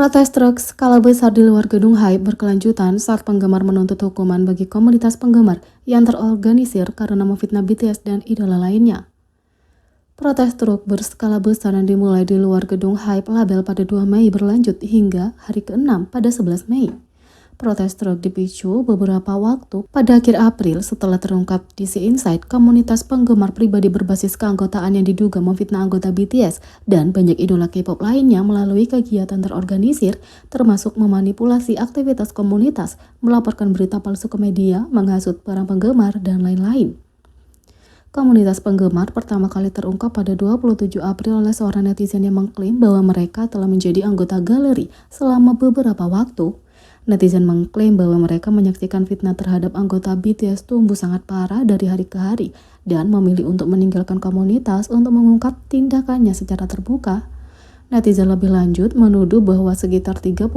Protes truk skala besar di luar gedung Hype berkelanjutan saat penggemar menuntut hukuman bagi komunitas penggemar yang terorganisir karena memfitnah BTS dan idola lainnya. Protes truk berskala besar yang dimulai di luar gedung Hype Label pada 2 Mei berlanjut hingga hari ke-6 pada 11 Mei. Protes truk dipicu beberapa waktu pada akhir April setelah terungkap DC Insight komunitas penggemar pribadi berbasis keanggotaan yang diduga memfitnah anggota BTS dan banyak idola K-pop lainnya melalui kegiatan terorganisir termasuk memanipulasi aktivitas komunitas, melaporkan berita palsu ke media, menghasut para penggemar, dan lain-lain. Komunitas penggemar pertama kali terungkap pada 27 April oleh seorang netizen yang mengklaim bahwa mereka telah menjadi anggota galeri selama beberapa waktu. Netizen mengklaim bahwa mereka menyaksikan fitnah terhadap anggota BTS tumbuh sangat parah dari hari ke hari dan memilih untuk meninggalkan komunitas untuk mengungkap tindakannya secara terbuka. Netizen lebih lanjut menuduh bahwa sekitar 36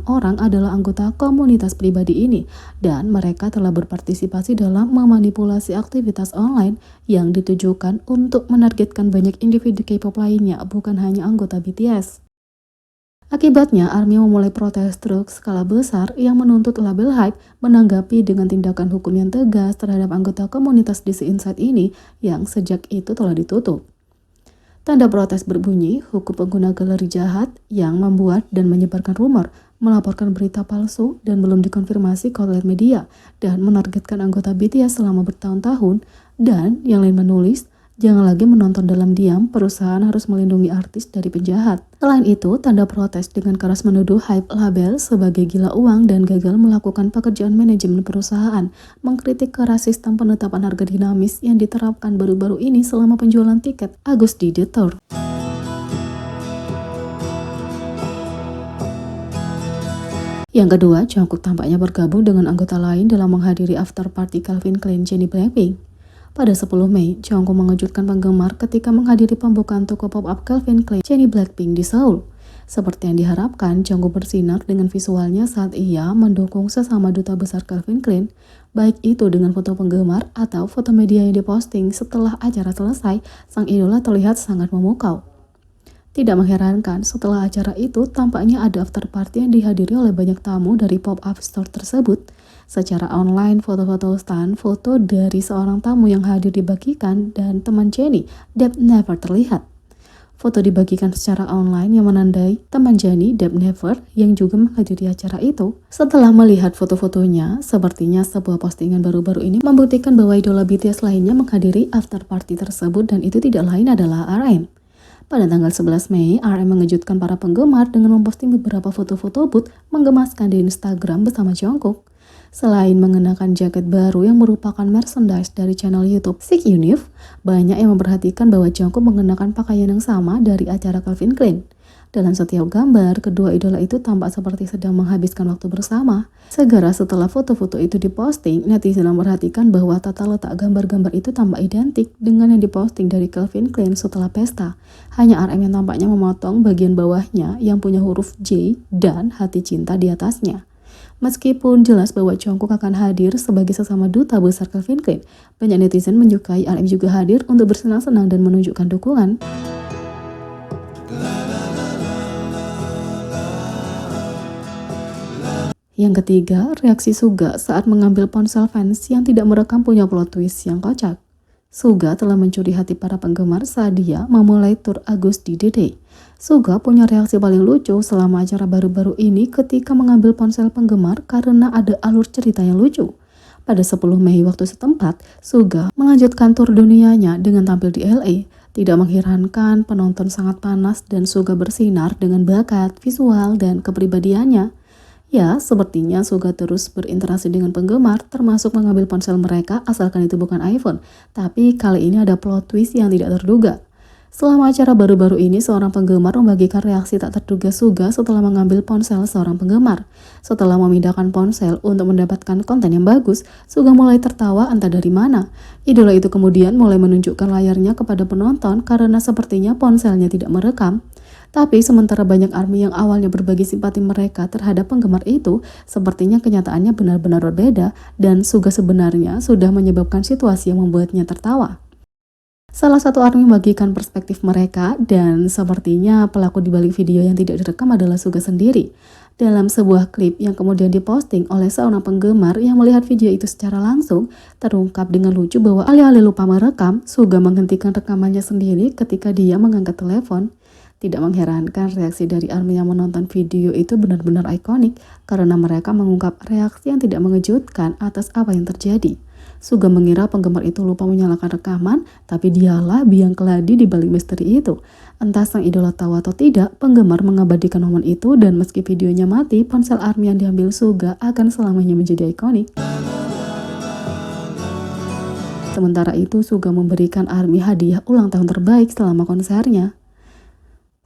orang adalah anggota komunitas pribadi ini dan mereka telah berpartisipasi dalam memanipulasi aktivitas online yang ditujukan untuk menargetkan banyak individu K-pop lainnya, bukan hanya anggota BTS. Akibatnya, ARMY memulai protes truk skala besar yang menuntut label Hype menanggapi dengan tindakan hukum yang tegas terhadap anggota komunitas DC Insight ini yang sejak itu telah ditutup. Tanda protes berbunyi, hukum pengguna galeri jahat yang membuat dan menyebarkan rumor, melaporkan berita palsu dan belum dikonfirmasi oleh media, dan menargetkan anggota BTS selama bertahun-tahun, dan yang lain menulis, jangan lagi menonton dalam diam, perusahaan harus melindungi artis dari penjahat. Selain itu, tanda protes dengan keras menuduh Hype Label sebagai gila uang dan gagal melakukan pekerjaan manajemen perusahaan, mengkritik keras sistem penetapan harga dinamis yang diterapkan baru-baru ini selama penjualan tiket August D Tour. Yang kedua, Jungkook tampaknya bergabung dengan anggota lain dalam menghadiri after party Calvin Klein Jennie Blackpink. Pada 10 Mei, Jungkook mengejutkan penggemar ketika menghadiri pembukaan toko pop-up Calvin Klein Jennie Blackpink di Seoul. Seperti yang diharapkan, Jungkook bersinar dengan visualnya saat ia mendukung sesama duta besar Calvin Klein, baik itu dengan foto penggemar atau foto media yang diposting setelah acara selesai, sang idola terlihat sangat memukau. Tidak mengherankan, setelah acara itu tampaknya ada after party yang dihadiri oleh banyak tamu dari pop-up store tersebut. Secara online, foto-foto stand foto dari seorang tamu yang hadir dibagikan dan teman Jennie, Deb Never terlihat. Foto dibagikan secara online yang menandai teman Jennie, Deb Never, yang juga menghadiri acara itu. Setelah melihat foto-fotonya, sepertinya sebuah postingan baru-baru ini membuktikan bahwa idola BTS lainnya menghadiri after party tersebut dan itu tidak lain adalah RM. Pada tanggal 11 Mei, RM mengejutkan para penggemar dengan memposting beberapa foto-foto booth menggemaskan di Instagram bersama Jungkook. Selain mengenakan jaket baru yang merupakan merchandise dari channel YouTube Sick Univ, banyak yang memperhatikan bahwa Jungkook mengenakan pakaian yang sama dari acara Calvin Klein. Dalam setiap gambar, kedua idola itu tampak seperti sedang menghabiskan waktu bersama. Segera setelah foto-foto itu diposting, netizen memperhatikan bahwa tata letak gambar-gambar itu tampak identik dengan yang diposting dari Calvin Klein setelah pesta. Hanya RM yang tampaknya memotong bagian bawahnya yang punya huruf J dan hati cinta di atasnya. Meskipun jelas bahwa Jungkook akan hadir sebagai sesama duta besar Calvin Klein, banyak netizen menyukai RM juga hadir untuk bersenang-senang dan menunjukkan dukungan. Yang ketiga, reaksi Suga saat mengambil ponsel fans yang tidak merekam punya plot twist yang kocak. Suga telah mencuri hati para penggemar saat dia memulai tur August D Day. Suga punya reaksi paling lucu selama acara baru-baru ini ketika mengambil ponsel penggemar karena ada alur cerita yang lucu. Pada 10 Mei waktu setempat, Suga melanjutkan tur dunianya dengan tampil di LA. Tidak mengherankan, penonton sangat panas dan Suga bersinar dengan bakat, visual, dan kepribadiannya. Ya, sepertinya Suga terus berinteraksi dengan penggemar, termasuk mengambil ponsel mereka asalkan itu bukan iPhone. Tapi kali ini ada plot twist yang tidak terduga. Selama acara baru-baru ini, seorang penggemar membagikan reaksi tak terduga Suga setelah mengambil ponsel seorang penggemar. Setelah memindahkan ponsel untuk mendapatkan konten yang bagus, Suga mulai tertawa entah dari mana. Idola itu kemudian mulai menunjukkan layarnya kepada penonton karena sepertinya ponselnya tidak merekam. Tapi sementara banyak ARMY yang awalnya berbagi simpati mereka terhadap penggemar itu, sepertinya kenyataannya benar-benar berbeda dan Suga sebenarnya sudah menyebabkan situasi yang membuatnya tertawa. Salah satu ARMY membagikan perspektif mereka dan sepertinya pelaku di balik video yang tidak direkam adalah Suga sendiri. Dalam sebuah klip yang kemudian diposting oleh seorang penggemar yang melihat video itu secara langsung, terungkap dengan lucu bahwa alih-alih lupa merekam, Suga menghentikan rekamannya sendiri ketika dia mengangkat telepon. Tidak mengherankan, reaksi dari ARMY yang menonton video itu benar-benar ikonik karena mereka mengungkap reaksi yang tidak mengejutkan atas apa yang terjadi. Suga mengira penggemar itu lupa menyalakan rekaman, tapi dialah biang keladi di balik misteri itu. Entah sang idola tahu atau tidak, penggemar mengabadikan momen itu dan meski videonya mati, ponsel ARMY yang diambil Suga akan selamanya menjadi ikonik. Sementara itu, Suga memberikan ARMY hadiah ulang tahun terbaik selama konsernya.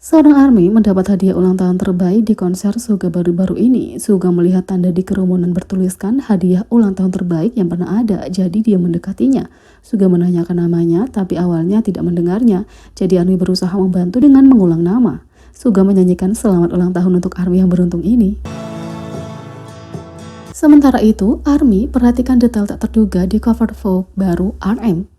Seorang ARMY mendapat hadiah ulang tahun terbaik di konser Suga baru-baru ini. Suga melihat tanda di kerumunan bertuliskan hadiah ulang tahun terbaik yang pernah ada, jadi dia mendekatinya. Suga menanyakan namanya, tapi awalnya tidak mendengarnya, jadi ARMY berusaha membantu dengan mengulang nama. Suga menyanyikan selamat ulang tahun untuk ARMY yang beruntung ini. Sementara itu, ARMY perhatikan detail tak terduga di cover Vogue baru RM.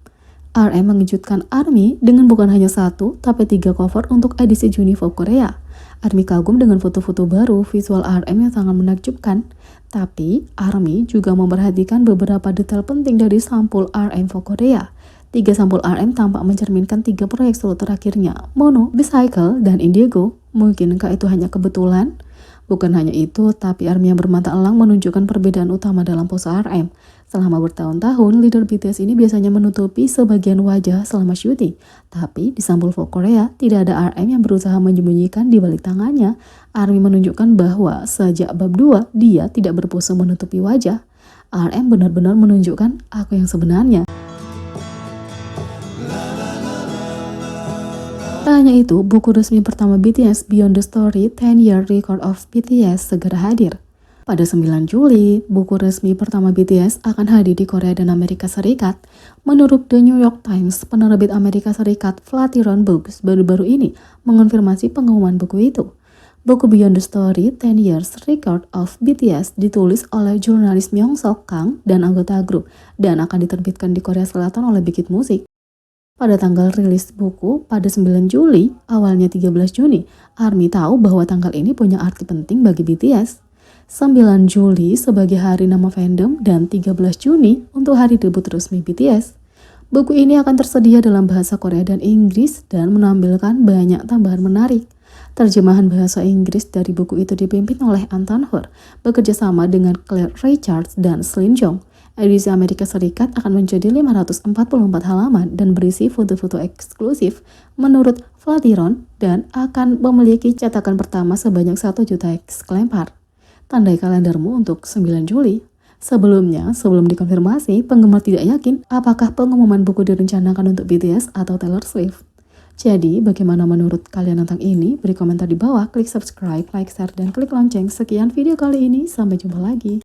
RM mengejutkan ARMY dengan bukan hanya satu, tapi 3 cover untuk edisi Juni Vogue Korea. ARMY kagum dengan foto-foto baru visual RM yang sangat menakjubkan. Tapi, ARMY juga memperhatikan beberapa detail penting dari sampul RM Vogue Korea. 3 sampul RM tampak mencerminkan 3 proyek solo terakhirnya, Mono, Bicycle, dan Indigo. Mungkinkah itu hanya kebetulan? Bukan hanya itu, tapi ARMY yang bermata elang menunjukkan perbedaan utama dalam pose RM. Selama bertahun-tahun, leader BTS ini biasanya menutupi sebagian wajah selama syuting. Tapi di sampul Vogue Korea, tidak ada RM yang berusaha menyembunyikan di balik tangannya. ARMY menunjukkan bahwa sejak bab 2, dia tidak berpose menutupi wajah. RM benar-benar menunjukkan aku yang sebenarnya. Tak hanya itu, buku resmi pertama BTS Beyond the Story 10-Year Record of BTS segera hadir. Pada 9 Juli, buku resmi pertama BTS akan hadir di Korea dan Amerika Serikat. Menurut The New York Times, penerbit Amerika Serikat Flatiron Books baru-baru ini mengonfirmasi pengumuman buku itu. Buku Beyond the Story 10 Years Record of BTS ditulis oleh jurnalis Myung-Sok Kang dan anggota grup dan akan diterbitkan di Korea Selatan oleh Big Hit Music. Pada tanggal rilis buku pada 9 Juli, awalnya 13 Juni, ARMY tahu bahwa tanggal ini punya arti penting bagi BTS. 9 Juli sebagai hari nama fandom dan 13 Juni untuk hari debut resmi BTS. Buku ini akan tersedia dalam bahasa Korea dan Inggris dan menampilkan banyak tambahan menarik. Terjemahan bahasa Inggris dari buku itu dipimpin oleh Anton Hur, bekerja sama dengan Claire Richards dan Celine Jong. Edisi Amerika Serikat akan menjadi 544 halaman dan berisi foto-foto eksklusif menurut Flatiron dan akan memiliki cetakan pertama sebanyak 1 juta eksemplar. Tandai kalendermu untuk 9 Juli. Sebelumnya, sebelum dikonfirmasi, penggemar tidak yakin apakah pengumuman buku direncanakan untuk BTS atau Taylor Swift. Jadi, bagaimana menurut kalian tentang ini? Beri komentar di bawah, klik subscribe, like, share, dan klik lonceng. Sekian video kali ini, sampai jumpa lagi.